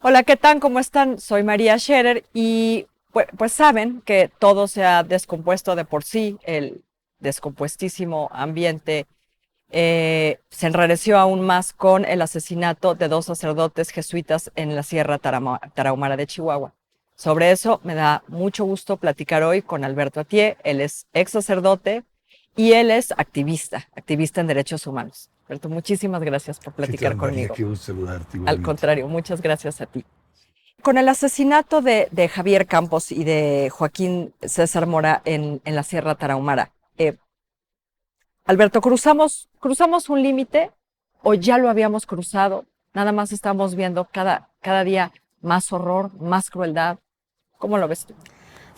Hola, ¿qué tal? ¿Cómo están? Soy María Scherer y pues saben que todo se ha descompuesto de por sí, el descompuestísimo ambiente se enrareció aún más con el asesinato de dos sacerdotes jesuitas en la Sierra Tarahumara de Chihuahua. Sobre eso me da mucho gusto platicar hoy con Alberto Atié. Él es ex sacerdote y él es activista en derechos humanos. Alberto, muchísimas gracias por ¿Qué platicar tal, María? conmigo. Qué gusto saludarte Al igualmente. contrario, muchas gracias a ti. Con el asesinato de Javier Campos y de Joaquín César Mora en la Sierra Tarahumara, Alberto, ¿cruzamos un límite o ya lo habíamos cruzado? Nada más estamos viendo cada día más horror, más crueldad. ¿Cómo lo ves tú?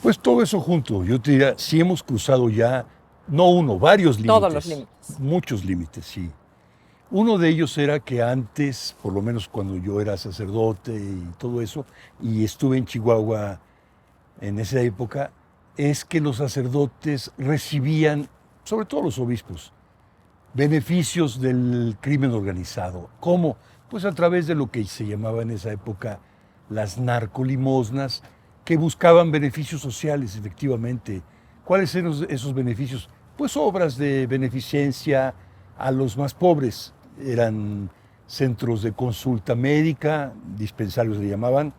Pues todo eso junto, yo te diría, sí hemos cruzado ya, no uno, varios Todos los límites, límites. muchos límites, sí. Uno de ellos era que antes, por lo menos cuando yo era sacerdote y todo eso, y estuve en Chihuahua en esa época, es que los sacerdotes recibían, sobre todo los obispos, beneficios del crimen organizado. ¿Cómo? Pues a través de lo que se llamaba en esa época las narcolimosnas, que buscaban beneficios sociales, efectivamente. ¿Cuáles eran esos beneficios? Pues obras de beneficencia a los más pobres. Eran centros de consulta médica, dispensarios le llamaban,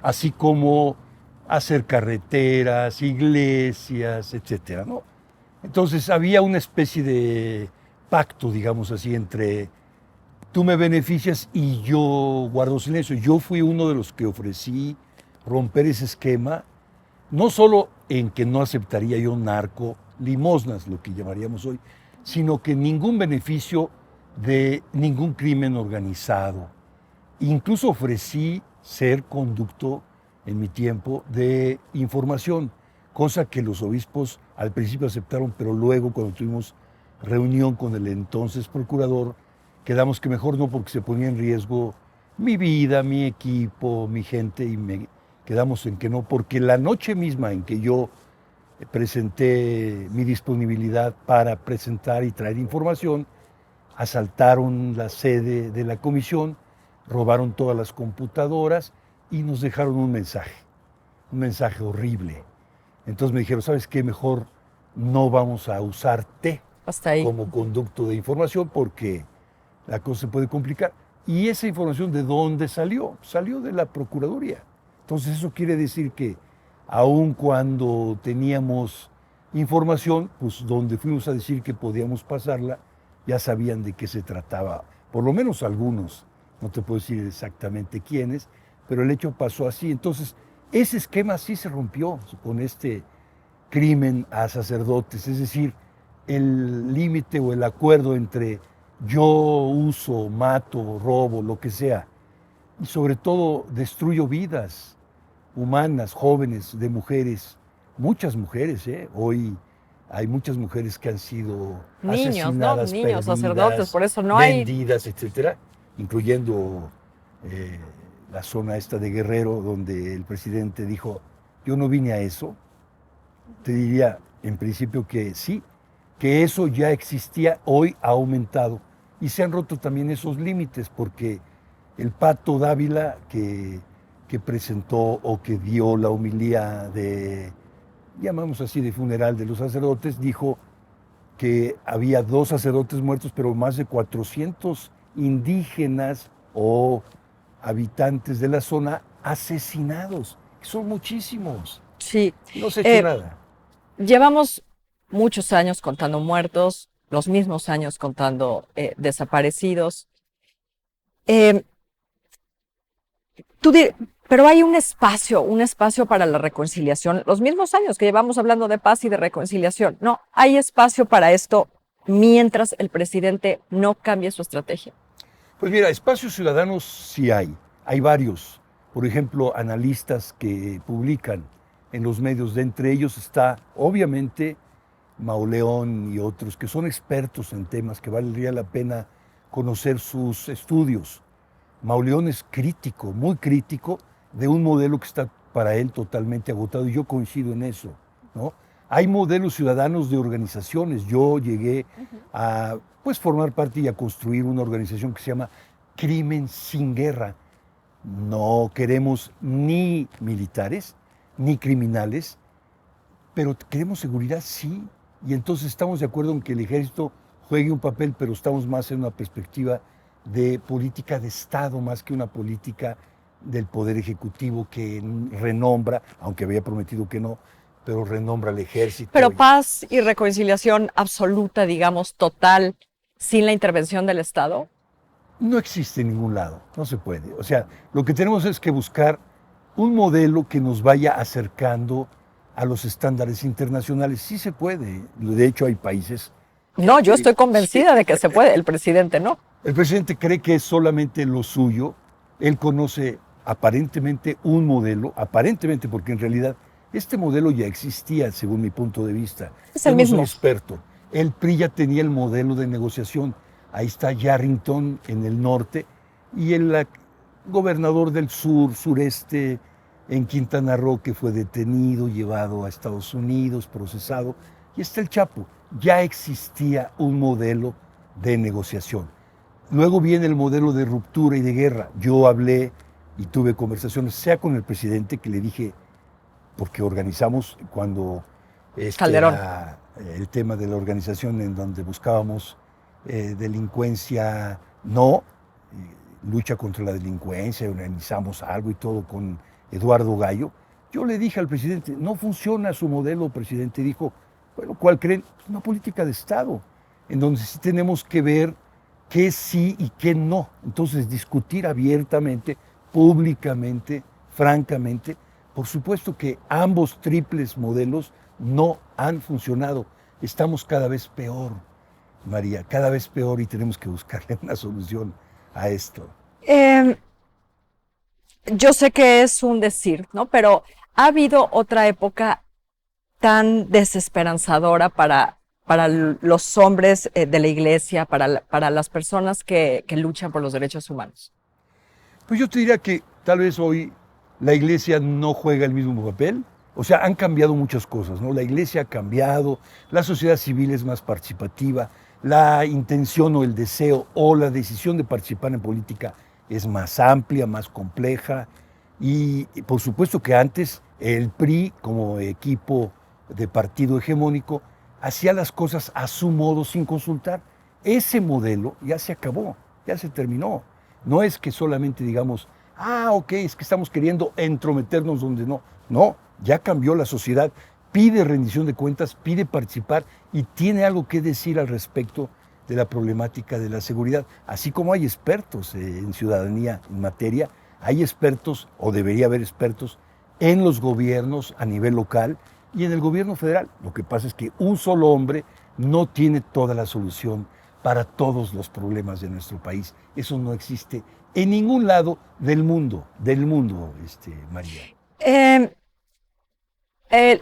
así como hacer carreteras, iglesias, etcétera, ¿no? Entonces había una especie de pacto, digamos así, entre tú me beneficias y yo guardo silencio. Yo fui uno de los que ofrecí romper ese esquema, no solo en que no aceptaría yo narco limosnas, lo que llamaríamos hoy, sino que ningún beneficio de ningún crimen organizado. Incluso ofrecí ser conducto en mi tiempo de información, cosa que los obispos al principio aceptaron, pero luego cuando tuvimos reunión con el entonces procurador, quedamos que mejor no porque se ponía en riesgo mi vida, mi equipo, mi gente, y quedamos en que no, porque la noche misma en que yo presenté mi disponibilidad para presentar y traer información, asaltaron la sede de la comisión, robaron todas las computadoras y nos dejaron un mensaje horrible. Entonces me dijeron, ¿sabes qué? Mejor no vamos a usarte Hasta ahí. como conducto de información porque la cosa se puede complicar. ¿Y esa información de dónde salió? Salió de la Procuraduría. Entonces eso quiere decir que aun cuando teníamos información, pues donde fuimos a decir que podíamos pasarla, ya sabían de qué se trataba, por lo menos algunos, no te puedo decir exactamente quiénes, pero el hecho pasó así. Entonces, ese esquema sí se rompió con este crimen a sacerdotes, es decir, el límite o el acuerdo entre yo uso, mato, robo, lo que sea, y sobre todo destruyo vidas humanas, jóvenes, de mujeres, muchas mujeres, ¿eh? Hoy hay muchas mujeres que han sido Niños, ¿no? asesinadas, Niños, sacerdotes, perdidas, por eso no hay. vendidas, etcétera, incluyendo eh, la zona esta de Guerrero, donde el presidente dijo, yo no vine a eso. Te diría en principio que sí, que eso ya existía, hoy ha aumentado. Y se han roto también esos límites, porque el Pato Dávila que presentó o que dio la homilía de, llamamos así, de funeral de los sacerdotes, dijo que había dos sacerdotes muertos, pero más de 400 indígenas o habitantes de la zona asesinados. Son muchísimos. Sí. Y no se ha hecho Eh, nada. Llevamos muchos años contando muertos, los mismos años contando desaparecidos. Eh, Tú di- pero hay un espacio para la reconciliación. Los mismos años que llevamos hablando de paz y de reconciliación. No, hay espacio para esto mientras el presidente no cambie su estrategia. Pues mira, espacios ciudadanos sí hay varios. Por ejemplo, analistas que publican en los medios, de entre ellos está obviamente Mauleón y otros que son expertos en temas que valdría la pena conocer sus estudios. Mauleón es crítico, muy crítico de un modelo que está para él totalmente agotado y yo coincido en eso, ¿no? Hay modelos ciudadanos de organizaciones. Yo llegué a pues formar parte y a construir una organización que se llama Crimen sin Guerra. no queremos ni militares, ni criminales, pero queremos seguridad, sí. Y entonces estamos de acuerdo en que el ejército juegue un papel, pero estamos más en una perspectiva de política de Estado, más que una política del Poder Ejecutivo que renombra, aunque había prometido que no, pero renombra al ejército. Pero paz y reconciliación absoluta, digamos, total, sin la intervención del Estado. No existe en ningún lado, no se puede. O sea, lo que tenemos es que buscar un modelo que nos vaya acercando a los estándares internacionales. Sí se puede. De hecho, hay países. No, yo estoy convencida de que se puede, el presidente no. El presidente cree que es solamente lo suyo. Él conoce aparentemente un modelo, aparentemente porque en realidad este modelo ya existía, según mi punto de vista. Es el Yo no mismo. soy experto. El PRI ya tenía el modelo de negociación. Ahí está Yarrington en el norte y el gobernador del sur, sureste, en Quintana Roo, que fue detenido, llevado a Estados Unidos, procesado. Y está el Chapo. Ya existía un modelo de negociación. Luego viene el modelo de ruptura y de guerra. Yo hablé y tuve conversaciones, sea con el presidente, que le dije, porque organizamos cuando Calderón. era el tema de la organización en donde buscábamos delincuencia, no, lucha contra la delincuencia, organizamos algo y todo con Eduardo Gallo. Yo le dije al presidente, no funciona su modelo, presidente. Dijo, bueno, ¿cuál creen? Una política de Estado, en donde sí tenemos que ver qué sí y qué no. Entonces, discutir abiertamente, públicamente, francamente. Por supuesto que ambos triples modelos no han funcionado. Estamos cada vez peor, María, cada vez peor y tenemos que buscarle una solución a esto. Yo sé que es un decir, ¿no? Pero ha habido otra época tan desesperanzadora para los hombres de la iglesia, para las personas que luchan por los derechos humanos. Pues yo te diría que tal vez hoy la iglesia no juega el mismo papel. O sea, han cambiado muchas cosas, ¿no? La iglesia ha cambiado, la sociedad civil es más participativa, la intención o el deseo o la decisión de participar en política es más amplia, más compleja. Y por supuesto que antes el PRI, como equipo de partido hegemónico, hacía las cosas a su modo sin consultar. Ese modelo ya se acabó, ya se terminó. No es que solamente digamos, ok, es que estamos queriendo entrometernos donde no. No, ya cambió la sociedad, pide rendición de cuentas, pide participar y tiene algo que decir al respecto de la problemática de la seguridad. Así como hay expertos en ciudadanía en materia, hay expertos, o debería haber expertos, en los gobiernos a nivel local y en el gobierno federal. Lo que pasa es que un solo hombre no tiene toda la solución para todos los problemas de nuestro país. Eso no existe en ningún lado del mundo, María.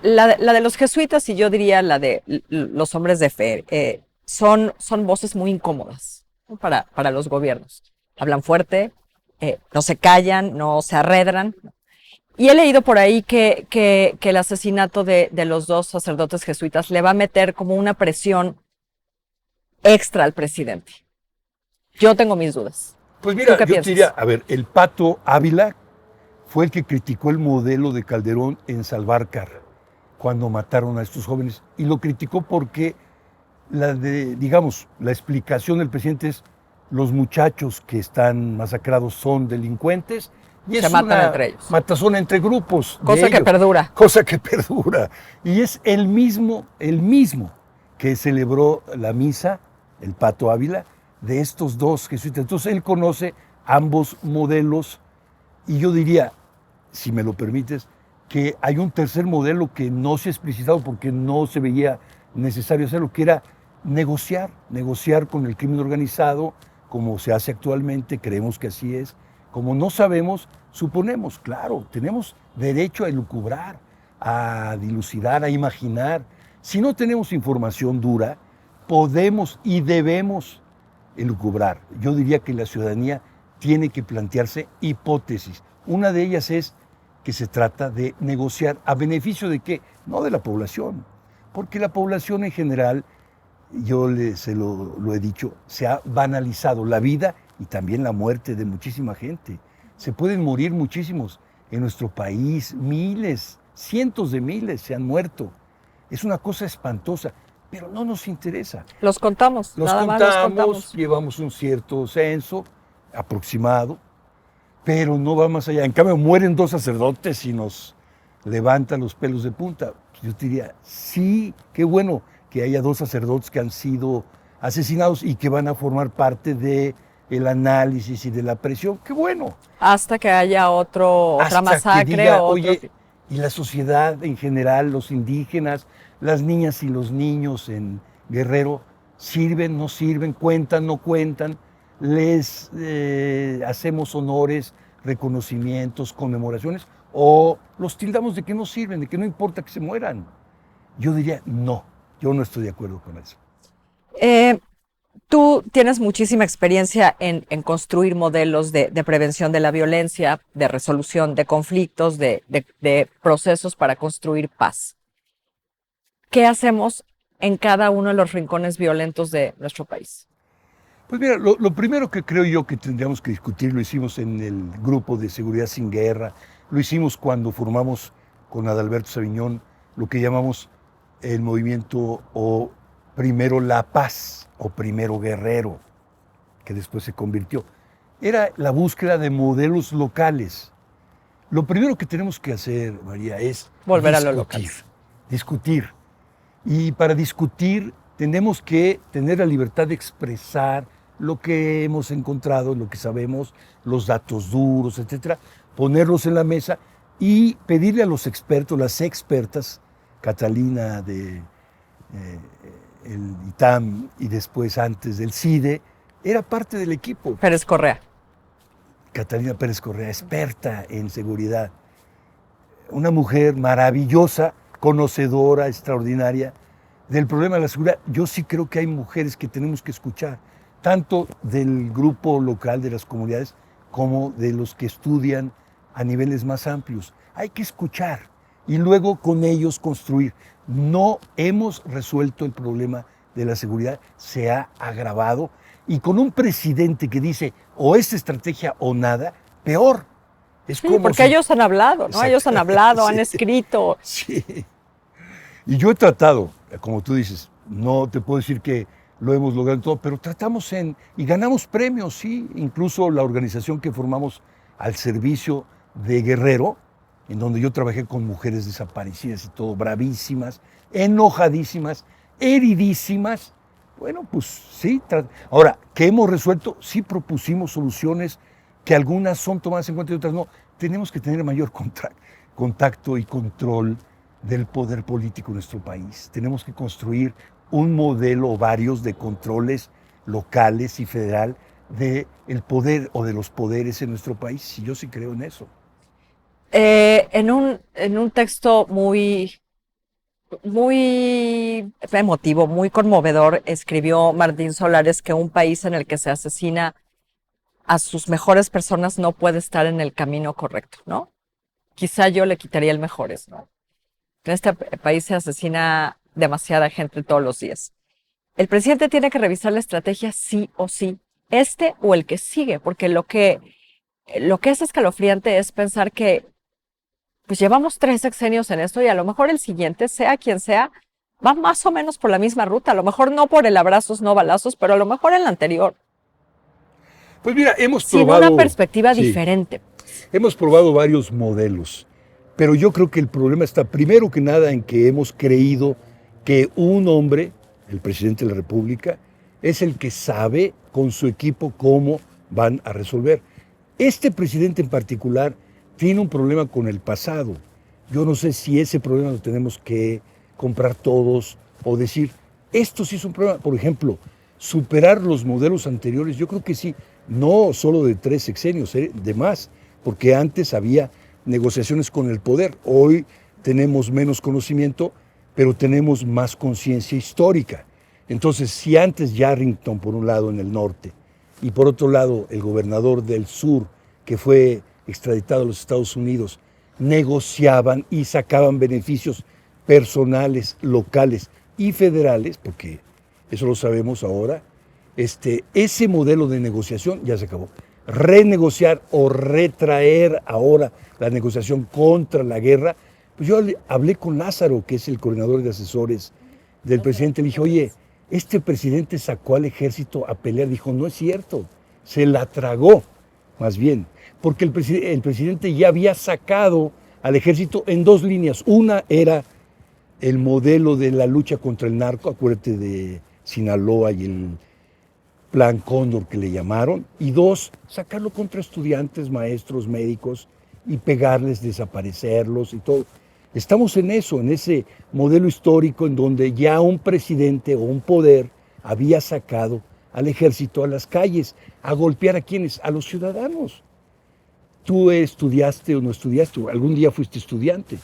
La de los jesuitas y yo diría la de los hombres de fe son voces muy incómodas, ¿no? Para los gobiernos. Hablan fuerte, no se callan, no se arredran. Y he leído por ahí que el asesinato de los dos sacerdotes jesuitas le va a meter como una presión extra al presidente. Yo tengo mis dudas. Pues mira, ¿Tú qué yo te diría, a ver, el Pato Ávila fue el que criticó el modelo de Calderón en Salvarcar, cuando mataron a estos jóvenes. Y lo criticó porque la explicación del presidente es los muchachos que están masacrados son delincuentes y se es matan una entre ellos. matazón entre grupos. Cosa que perdura. Cosa que perdura. Y es el mismo que celebró la misa, el Pato Ávila, de estos dos jesuitas. Entonces él conoce ambos modelos y yo diría, si me lo permites, que hay un tercer modelo que no se ha explicitado porque no se veía necesario hacerlo, que era negociar con el crimen organizado, como se hace actualmente, creemos que así es. Como no sabemos, suponemos, claro, tenemos derecho a elucubrar, a dilucidar, a imaginar. Si no tenemos información dura, podemos y debemos elucubrar. Yo diría que la ciudadanía tiene que plantearse hipótesis. Una de ellas es que se trata de negociar a beneficio de qué, no de la población, porque la población en general, yo se lo he dicho, se ha banalizado la vida y también la muerte de muchísima gente. se pueden morir muchísimos. En nuestro país, miles, cientos de miles se han muerto. Es una cosa espantosa, pero no nos interesa. Los contamos, Los nada más los contamos, contamos. llevamos un cierto censo aproximado, pero no va más allá. En cambio, mueren 2 sacerdotes y nos levantan los pelos de punta. Yo te diría, sí, qué bueno que haya 2 sacerdotes que han sido asesinados y que van a formar parte del análisis y de la presión. Qué bueno. Hasta que haya otra Hasta masacre que diga, o otro... oye, y la sociedad en general, los indígenas, las niñas y los niños en Guerrero, sirven, no sirven, cuentan, no cuentan, les hacemos honores, reconocimientos, conmemoraciones, o los tildamos de que no sirven, de que no importa que se mueran. Yo diría, no, yo no estoy de acuerdo con eso. Tú tienes muchísima experiencia en construir modelos de prevención de la violencia, de resolución de conflictos, de procesos para construir paz. ¿Qué hacemos en cada uno de los rincones violentos de nuestro país? Pues mira, lo primero que creo yo que tendríamos que discutir, lo hicimos en el grupo de Seguridad Sin Guerra, lo hicimos cuando formamos con Adalberto Sabiñón lo que llamamos el movimiento o primero La Paz o primero Guerrero, que después se convirtió. Era la búsqueda de modelos locales. Lo primero que tenemos que hacer, María, es volver a lo local. Discutir. Y para discutir tenemos que tener la libertad de expresar lo que hemos encontrado, lo que sabemos, los datos duros, etcétera, ponerlos en la mesa y pedirle a los expertos, las expertas, Catalina de el ITAM y después antes del CIDE, era parte del equipo. Pérez Correa. Catalina Pérez Correa, experta en seguridad, una mujer maravillosa, conocedora, extraordinaria del problema de la seguridad. Yo sí creo que hay mujeres que tenemos que escuchar, tanto del grupo local de las comunidades como de los que estudian a niveles más amplios. Hay que escuchar y luego con ellos construir. No hemos resuelto el problema de la seguridad, se ha agravado y con un presidente que dice o es estrategia o nada, peor. Es sí, como porque si... ellos han hablado, ¿no? Exacto. Ellos han hablado, Sí. han escrito. Sí. Y yo he tratado, como tú dices, no te puedo decir que lo hemos logrado todo, pero tratamos y ganamos premios, sí. Incluso la organización que formamos al servicio de Guerrero, en donde yo trabajé con mujeres desaparecidas y todo, bravísimas, enojadísimas, heridísimas. Bueno, pues sí. Ahora, ¿qué hemos resuelto? Sí propusimos soluciones que algunas son tomadas en cuenta y otras no. Tenemos que tener mayor contacto y control del poder político en nuestro país. Tenemos que construir un modelo o varios de controles locales y federal del poder o de los poderes en nuestro país. Y yo sí creo en eso. En un texto muy emotivo, muy conmovedor, escribió Martín Solares que un país en el que se asesina a sus mejores personas no puede estar en el camino correcto, ¿no? Quizá yo le quitaría el mejores, ¿no? En este país se asesina demasiada gente todos los días. El presidente tiene que revisar la estrategia sí o sí, este o el que sigue, porque lo que es escalofriante es pensar que pues llevamos 3 sexenios en esto y a lo mejor el siguiente, sea quien sea, va más o menos por la misma ruta. A lo mejor no por el abrazos, no balazos, pero a lo mejor en la anterior. Pues mira, hemos Sin probado... una perspectiva sí, diferente. hemos probado varios modelos, pero yo creo que el problema está primero que nada en que hemos creído que un hombre, el presidente de la República, es el que sabe con su equipo cómo van a resolver. Este presidente en particular tiene un problema con el pasado. Yo no sé si ese problema lo tenemos que comprar todos o decir, esto sí es un problema. Por ejemplo, superar los modelos anteriores, yo creo que sí, no solo de 3 sexenios, de más, porque antes había negociaciones con el poder. Hoy tenemos menos conocimiento, pero tenemos más conciencia histórica. Entonces, si antes Yarrington, por un lado, en el norte, y por otro lado, el gobernador del sur, que fue extraditado a los Estados Unidos, negociaban y sacaban beneficios personales, locales y federales, porque eso lo sabemos ahora, ese modelo de negociación ya se acabó. renegociar o retraer ahora la negociación contra la guerra, pues yo hablé con Lázaro, que es el coordinador de asesores del presidente, le dije, oye, este presidente sacó al ejército a pelear. Dijo, no es cierto, se la tragó, más bien, porque el presidente ya había sacado al ejército en dos líneas. Una era el modelo de la lucha contra el narco, acuérdate de Sinaloa y el Plan Cóndor que le llamaron, y dos, sacarlo contra estudiantes, maestros, médicos y pegarles, desaparecerlos y todo. Estamos en eso, en ese modelo histórico en donde ya un presidente o un poder había sacado al ejército a las calles a golpear a quienes, a los ciudadanos. Tú estudiaste o no estudiaste, algún día fuiste estudiante.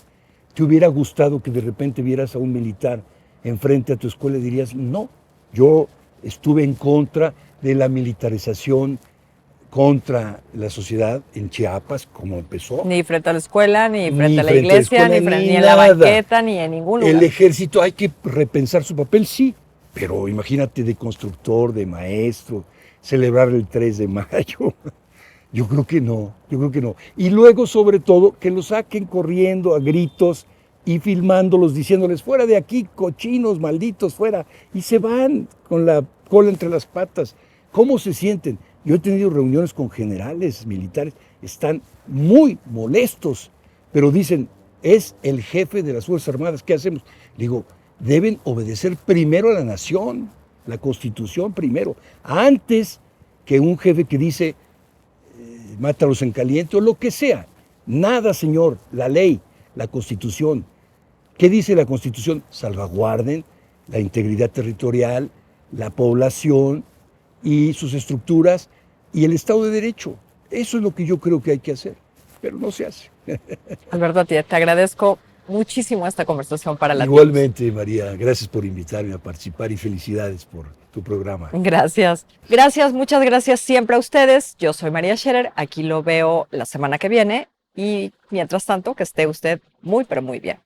¿Te hubiera gustado que de repente vieras a un militar enfrente a tu escuela y dirías, no, yo estuve en contra de la militarización contra la sociedad en Chiapas, como empezó? Ni frente a la escuela, ni frente a la frente iglesia, escuela, ni en la nada. banqueta, ni en ningún lugar. El ejército hay que repensar su papel, sí, pero imagínate de constructor, de maestro, celebrar el 3 de mayo. Yo creo que no, yo creo que no. Y luego, sobre todo, que los saquen corriendo a gritos y filmándolos, diciéndoles, fuera de aquí, cochinos, malditos, fuera. Y se van con la cola entre las patas. ¿Cómo se sienten? Yo he tenido reuniones con generales militares, están muy molestos, pero dicen, es el jefe de las Fuerzas Armadas, ¿qué hacemos? Digo, deben obedecer primero a la nación, la Constitución primero, antes que un jefe que dice, mátalos en caliente o lo que sea. Nada, señor, la ley, la Constitución. ¿Qué dice la Constitución? Salvaguarden la integridad territorial, la población y sus estructuras y el Estado de Derecho. Eso es lo que yo creo que hay que hacer, pero no se hace. Alberto, te agradezco muchísimo esta conversación para la Igualmente, María, gracias por invitarme a participar y felicidades por tu programa. Gracias. Gracias, muchas gracias siempre a ustedes. Yo soy María Scherer, aquí lo veo la semana que viene y mientras tanto que esté usted muy, pero muy bien.